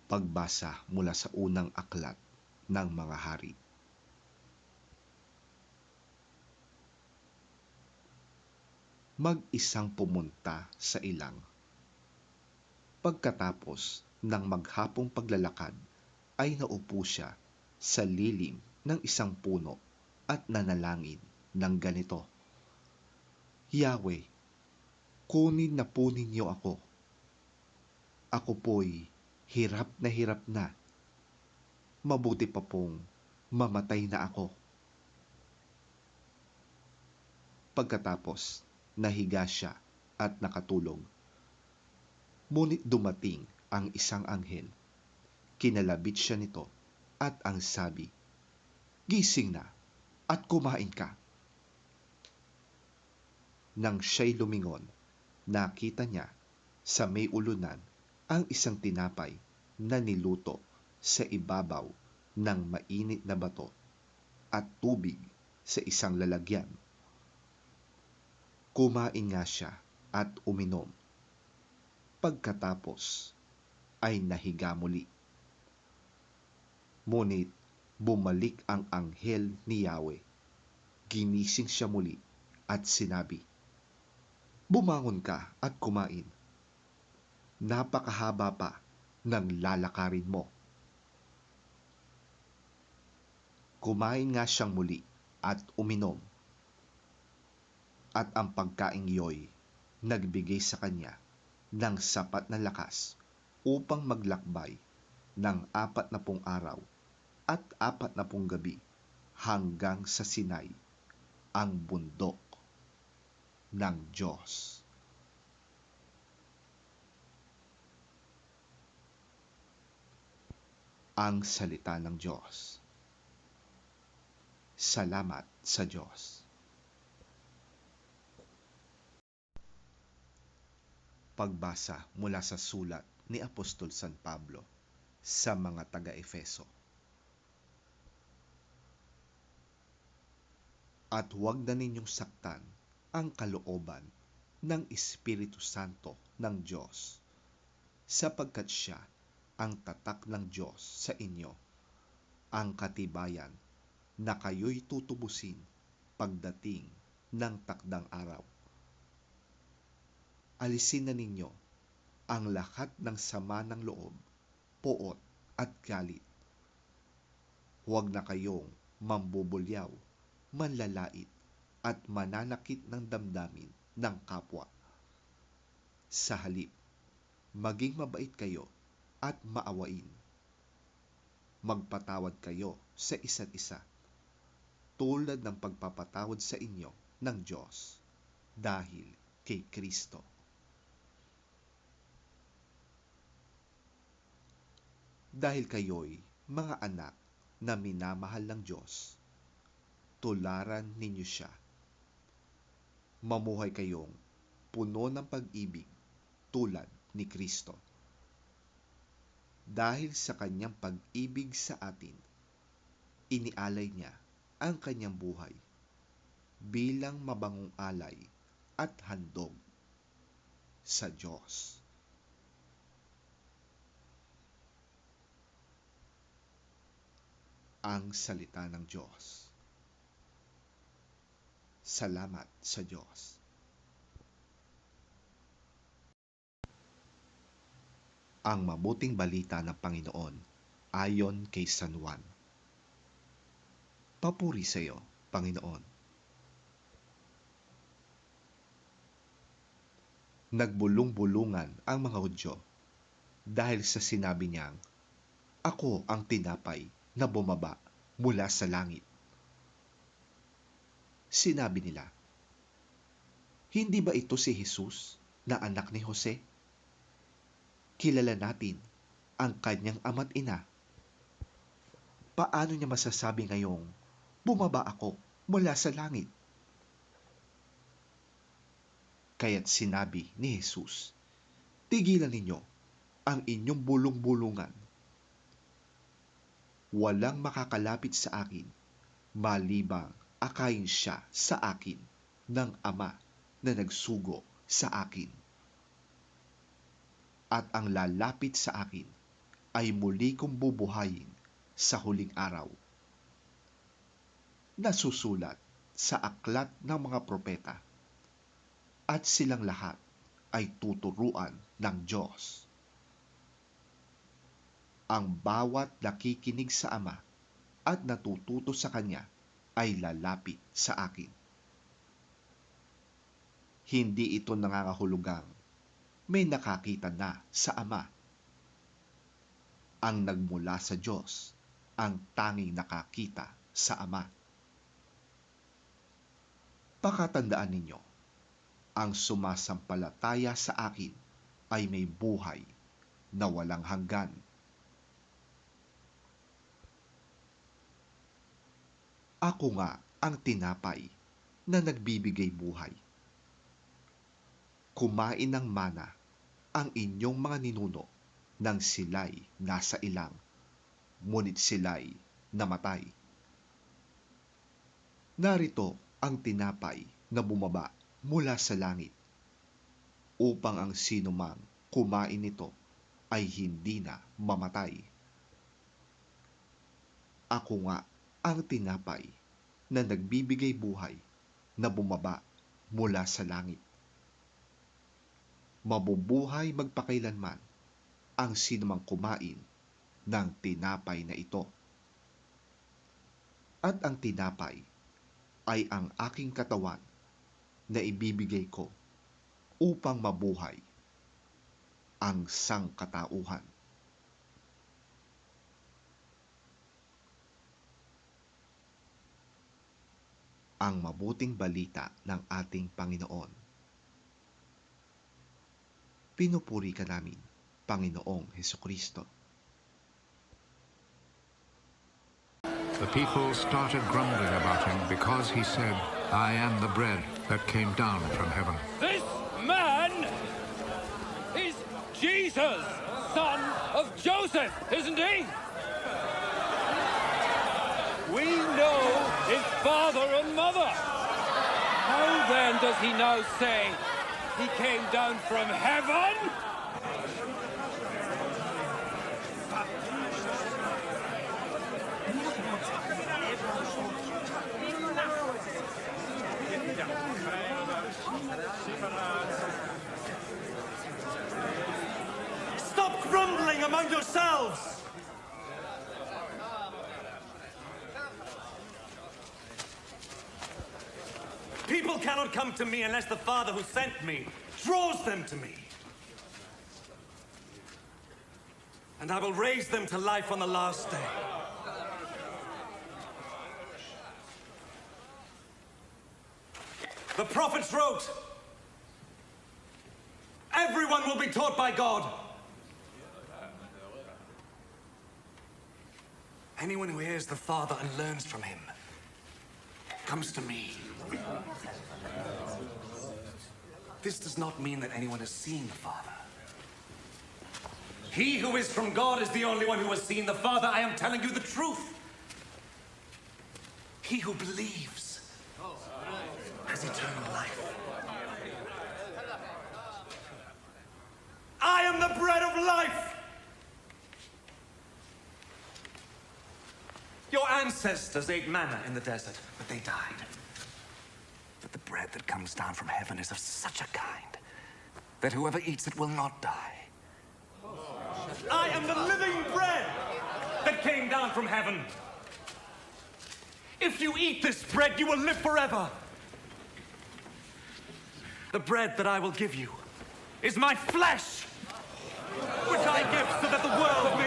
Pagbasa mula sa unang aklat ng mga hari. Mag-isang pumunta sa ilang. Pagkatapos ng maghapong paglalakad ay naupo siya sa lilim ng isang puno at nanalangin ng ganito: Yahweh, kunin na po ninyo ako. Ako po'y hirap na. Mabuti pa pong mamatay na ako. Pagkatapos, nahiga siya at nakatulog. Ngunit dumating ang isang anghel. Kinalabit siya nito at ang sabi, Gising na at kumain ka. Nang siya'y lumingon, nakita niya sa may ulunan ang isang tinapay na niluto sa ibabaw ng mainit na bato at tubig sa isang lalagyan. Kumain nga siya at uminom. Pagkatapos ay nahiga muli. Ngunit bumalik ang anghel ni Yahweh. Ginising siya muli at sinabi, Bumangon ka at kumain. Napakahaba pa ng lalakarin mo. Kumain nga siyang muli at uminom. At ang pagkaing iyo'y nagbigay sa kanya ng sapat na lakas upang maglakbay ng 40 araw at 40 gabi hanggang sa Sinai, ang bundok ng Diyos. Ang salita ng Diyos. Salamat sa Diyos. Pagbasa mula sa sulat ni Apostol San Pablo sa mga taga-Efeso. At huwag na ninyong saktan ang kalooban ng Espiritu Santo ng Diyos, sapagkat siya ang tatak ng Diyos sa inyo, ang katibayan na kayo'y tutubusin pagdating ng takdang araw. Alisin na ninyo ang lahat ng sama ng loob, poot at galit. Huwag na kayong mambubulyaw, manlalait at mananakit ng damdamin ng kapwa. Sa halip, maging mabait kayo at maawain. Magpatawad kayo sa isa't isa, tulad ng pagpapatawad sa inyo ng Diyos dahil kay Kristo. Dahil kayo'y mga anak na minamahal ng Diyos, tularan ninyo siya. Mamuhay kayong puno ng pag-ibig tulad ni Kristo. Dahil sa kanyang pag-ibig sa atin, inialay niya ang kanyang buhay bilang mabangong alay at handog sa Diyos. Ang salita ng Diyos. Salamat sa Diyos. Ang mabuting balita ng Panginoon ayon kay San Juan. Papuri sa iyo, Panginoon. Nagbulong-bulungan ang mga Hudyo dahil sa sinabi niyang, Ako ang tinapay na bumaba mula sa langit. Sinabi nila, Hindi ba ito si Jesus na anak ni Jose? Kilala natin ang kanyang ama't ina. Paano niya masasabi ngayong, Bumaba ako mula sa langit? Kaya't sinabi ni Jesus, Tigilan ninyo ang inyong bulong-bulungan. Walang makakalapit sa akin, malibang akayin siya sa akin ng Ama na nagsugo sa akin. At ang lalapit sa akin ay muli kong bubuhayin sa huling araw. Nasusulat sa aklat ng mga propeta, at silang lahat ay tuturuan ng Diyos. Ang bawat nakikinig sa Ama at natututo sa Kanya ay lalapit sa akin. Hindi ito nangangahulugang may nakakita na sa Ama. Ang nagmula sa Diyos ang tanging nakakita sa Ama. Pakatandaan ninyo, ang sumasampalataya sa akin ay may buhay na walang hanggan. Ako nga ang tinapay na nagbibigay buhay. Kumain ng mana ang inyong mga ninuno nang sila'y nasa ilang, ngunit sila'y namatay. Narito ang tinapay na bumaba mula sa langit, upang ang sinumang kumain nito ay hindi na mamatay. Ako nga ang tinapay na nagbibigay buhay na bumaba mula sa langit. Mabubuhay magpakailanman ang sinumang kumain ng tinapay na ito. At ang tinapay ay ang aking katawan na ibibigay ko upang mabuhay ang sangkatauhan. Ang mabuting balita ng ating Panginoon. Pinupuri ka namin, Panginoong Hesukristo. The people started grumbling about him because he said, I am the bread that came down from heaven. This man is Jesus, son of Joseph, isn't he? We know his father and mother. How then does he now say he came down from heaven? Stop grumbling among yourselves! People cannot come to me unless the Father who sent me draws them to me. And I will raise them to life on the last day. The prophets wrote, everyone will be taught by God. Anyone who hears the Father and learns from him comes to me. This does not mean that anyone has seen the Father. He who is from God is the only one who has seen the Father. I am telling you the truth. He who believes has eternal life. I am the bread of life. Your ancestors ate manna in the desert, but they died. But the bread that comes down from heaven is of such a kind that whoever eats it will not die. I am the living bread that came down from heaven. If you eat this bread, you will live forever. The bread that I will give you is my flesh, which I give so that the world may